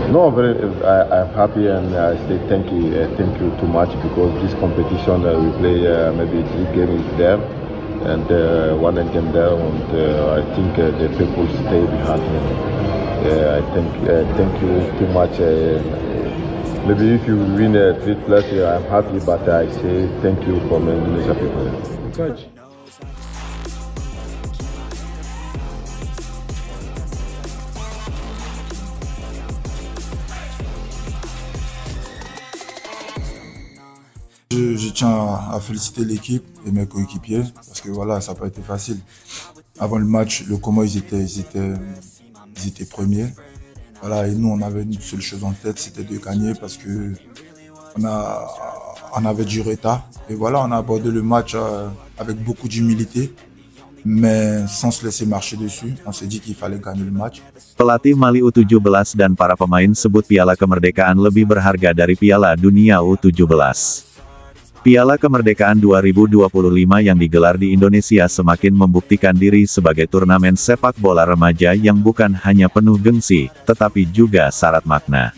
No, I'm happy and I say thank you too much because this competition we play maybe 3 games there and one again there, and I think the people stay behind me. I think thank you too much. Maybe if you win a third place, I'm happy, but I say thank you from Indonesia people. Coach. Je tiens à féliciter l'équipe et mes coéquipiers parce que voilà, ça n'a pas été facile. Avant le match, le Congo, ils étaient premiers. Voilà, et nous, on avait une seule chose en tête, c'était de gagner parce que on avait du retard. Et voilà, on a abordé le match avec beaucoup d'humilité, mais sans se laisser marcher dessus. On s'est dit qu'il fallait gagner le match. Pelatih Mali U17 dan para pemain sebut Piala Kemerdekaan lebih berharga dari Piala Dunia U17. Piala Kemerdekaan 2025 yang digelar di Indonesia semakin membuktikan diri sebagai turnamen sepak bola remaja yang bukan hanya penuh gengsi, tetapi juga syarat makna.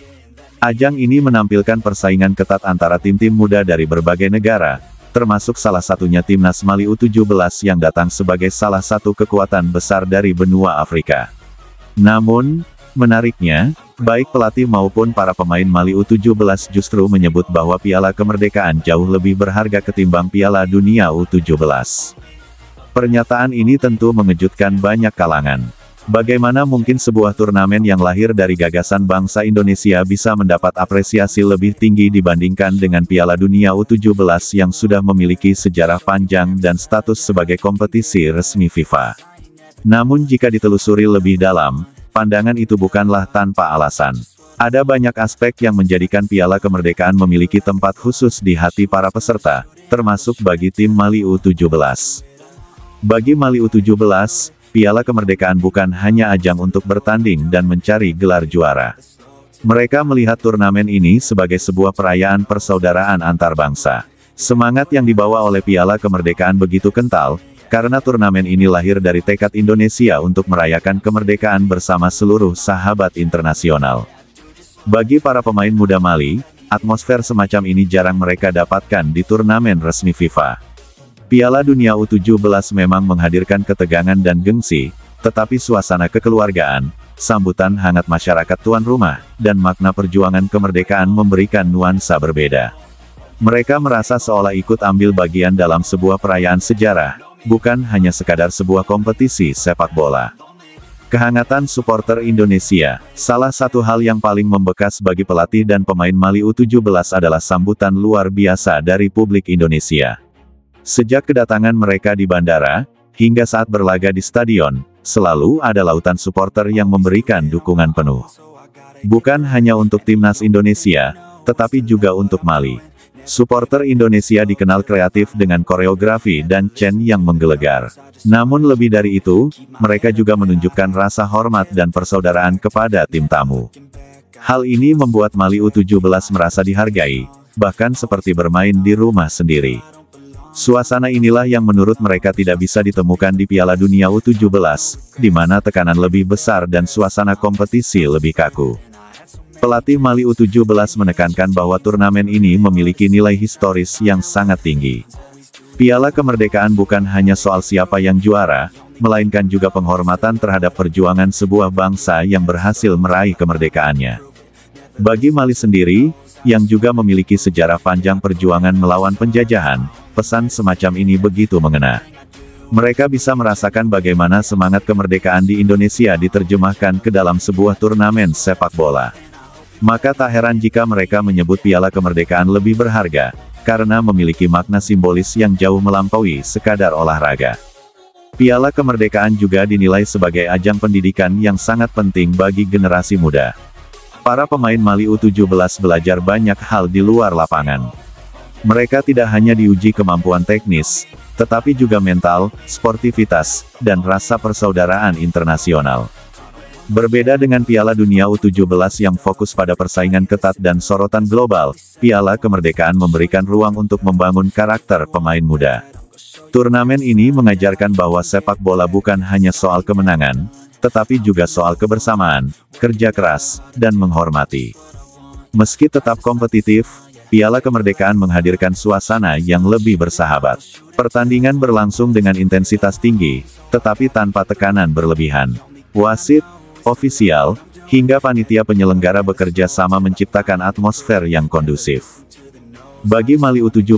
Ajang ini menampilkan persaingan ketat antara tim-tim muda dari berbagai negara, termasuk salah satunya timnas Mali U17 yang datang sebagai salah satu kekuatan besar dari benua Afrika. Namun, menariknya, baik pelatih maupun para pemain Mali U17 justru menyebut bahwa Piala Kemerdekaan jauh lebih berharga ketimbang Piala Dunia U17. Pernyataan ini tentu mengejutkan banyak kalangan. Bagaimana mungkin sebuah turnamen yang lahir dari gagasan bangsa Indonesia bisa mendapat apresiasi lebih tinggi dibandingkan dengan Piala Dunia U17 yang sudah memiliki sejarah panjang dan status sebagai kompetisi resmi FIFA? Namun jika ditelusuri lebih dalam, pandangan itu bukanlah tanpa alasan. Ada banyak aspek yang menjadikan Piala Kemerdekaan memiliki tempat khusus di hati para peserta, termasuk bagi tim Mali U17. Bagi Mali U17, Piala Kemerdekaan bukan hanya ajang untuk bertanding dan mencari gelar juara. Mereka melihat turnamen ini sebagai sebuah perayaan persaudaraan antar bangsa. Semangat yang dibawa oleh Piala Kemerdekaan begitu kental, karena turnamen ini lahir dari tekad Indonesia untuk merayakan kemerdekaan bersama seluruh sahabat internasional. Bagi para pemain muda Mali, atmosfer semacam ini jarang mereka dapatkan di turnamen resmi FIFA. Piala Dunia U17 memang menghadirkan ketegangan dan gengsi, tetapi suasana kekeluargaan, sambutan hangat masyarakat tuan rumah, dan makna perjuangan kemerdekaan memberikan nuansa berbeda. Mereka merasa seolah ikut ambil bagian dalam sebuah perayaan sejarah, bukan hanya sekadar sebuah kompetisi sepak bola. Kehangatan supporter Indonesia, salah satu hal yang paling membekas bagi pelatih dan pemain Mali U17 adalah sambutan luar biasa dari publik Indonesia. Sejak kedatangan mereka di bandara, hingga saat berlaga di stadion, selalu ada lautan supporter yang memberikan dukungan penuh. Bukan hanya untuk timnas Indonesia, tetapi juga untuk Mali. Supporter Indonesia dikenal kreatif dengan koreografi dan chant yang menggelegar. Namun lebih dari itu, mereka juga menunjukkan rasa hormat dan persaudaraan kepada tim tamu. Hal ini membuat Mali U17 merasa dihargai, bahkan seperti bermain di rumah sendiri. Suasana inilah yang menurut mereka tidak bisa ditemukan di Piala Dunia U17, di mana tekanan lebih besar dan suasana kompetisi lebih kaku. Pelatih Mali U17 menekankan bahwa turnamen ini memiliki nilai historis yang sangat tinggi. Piala Kemerdekaan bukan hanya soal siapa yang juara, melainkan juga penghormatan terhadap perjuangan sebuah bangsa yang berhasil meraih kemerdekaannya. Bagi Mali sendiri, yang juga memiliki sejarah panjang perjuangan melawan penjajahan, pesan semacam ini begitu mengena. Mereka bisa merasakan bagaimana semangat kemerdekaan di Indonesia diterjemahkan ke dalam sebuah turnamen sepak bola. Maka tak heran jika mereka menyebut Piala Kemerdekaan lebih berharga, karena memiliki makna simbolis yang jauh melampaui sekadar olahraga. Piala Kemerdekaan juga dinilai sebagai ajang pendidikan yang sangat penting bagi generasi muda. Para pemain Mali U17 belajar banyak hal di luar lapangan. Mereka tidak hanya diuji kemampuan teknis, tetapi juga mental, sportivitas, dan rasa persaudaraan internasional. Berbeda dengan Piala Dunia U17 yang fokus pada persaingan ketat dan sorotan global, Piala Kemerdekaan memberikan ruang untuk membangun karakter pemain muda. Turnamen ini mengajarkan bahwa sepak bola bukan hanya soal kemenangan, tetapi juga soal kebersamaan, kerja keras, dan menghormati. Meski tetap kompetitif, Piala Kemerdekaan menghadirkan suasana yang lebih bersahabat. Pertandingan berlangsung dengan intensitas tinggi, tetapi tanpa tekanan berlebihan. Wasit, ofisial, hingga panitia penyelenggara bekerja sama menciptakan atmosfer yang kondusif. Bagi Mali U17,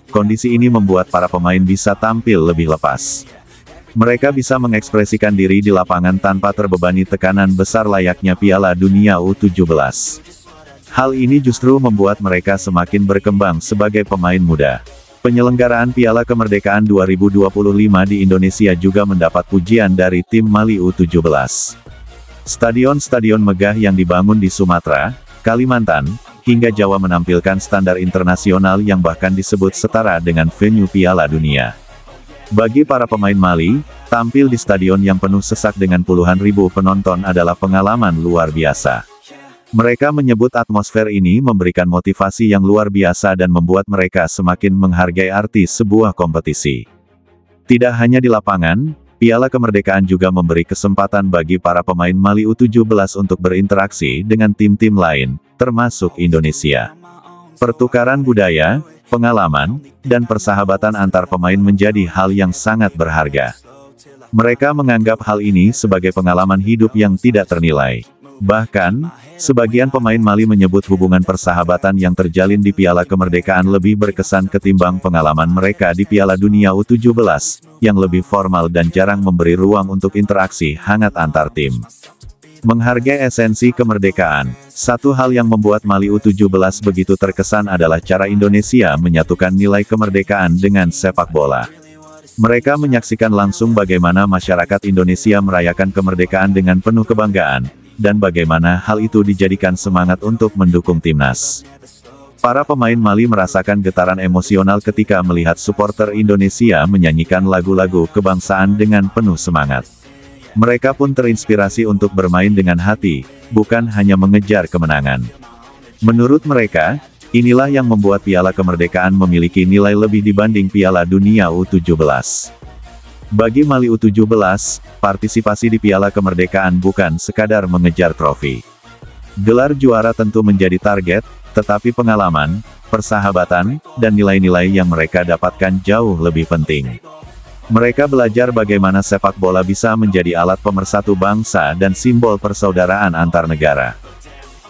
kondisi ini membuat para pemain bisa tampil lebih lepas. Mereka bisa mengekspresikan diri di lapangan tanpa terbebani tekanan besar layaknya Piala Dunia U17. Hal ini justru membuat mereka semakin berkembang sebagai pemain muda. Penyelenggaraan Piala Kemerdekaan 2025 di Indonesia juga mendapat pujian dari tim Mali U17. Stadion-stadion megah yang dibangun di Sumatera, Kalimantan, hingga Jawa menampilkan standar internasional yang bahkan disebut setara dengan venue Piala Dunia. Bagi para pemain Mali, tampil di stadion yang penuh sesak dengan puluhan ribu penonton adalah pengalaman luar biasa. Mereka menyebut atmosfer ini memberikan motivasi yang luar biasa dan membuat mereka semakin menghargai arti sebuah kompetisi. Tidak hanya di lapangan, Piala Kemerdekaan juga memberi kesempatan bagi para pemain Mali U17 untuk berinteraksi dengan tim-tim lain, termasuk Indonesia. Pertukaran budaya, pengalaman, dan persahabatan antar pemain menjadi hal yang sangat berharga. Mereka menganggap hal ini sebagai pengalaman hidup yang tidak ternilai. Bahkan, sebagian pemain Mali menyebut hubungan persahabatan yang terjalin di Piala Kemerdekaan lebih berkesan ketimbang pengalaman mereka di Piala Dunia U17, yang lebih formal dan jarang memberi ruang untuk interaksi hangat antar tim. Menghargai esensi kemerdekaan, satu hal yang membuat Mali U17 begitu terkesan adalah cara Indonesia menyatukan nilai kemerdekaan dengan sepak bola. Mereka menyaksikan langsung bagaimana masyarakat Indonesia merayakan kemerdekaan dengan penuh kebanggaan, dan bagaimana hal itu dijadikan semangat untuk mendukung timnas. Para pemain Mali merasakan getaran emosional ketika melihat supporter Indonesia menyanyikan lagu-lagu kebangsaan dengan penuh semangat. Mereka pun terinspirasi untuk bermain dengan hati, bukan hanya mengejar kemenangan. Menurut mereka, inilah yang membuat Piala Kemerdekaan memiliki nilai lebih dibanding Piala Dunia U17. Bagi Mali U17, partisipasi di Piala Kemerdekaan bukan sekadar mengejar trofi. Gelar juara tentu menjadi target, tetapi pengalaman, persahabatan, dan nilai-nilai yang mereka dapatkan jauh lebih penting. Mereka belajar bagaimana sepak bola bisa menjadi alat pemersatu bangsa dan simbol persaudaraan antar negara.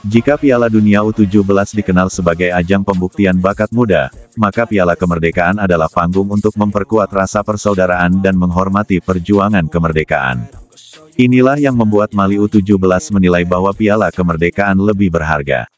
Jika Piala Dunia U17 dikenal sebagai ajang pembuktian bakat muda, maka Piala Kemerdekaan adalah panggung untuk memperkuat rasa persaudaraan dan menghormati perjuangan kemerdekaan. Inilah yang membuat Mali U17 menilai bahwa Piala Kemerdekaan lebih berharga.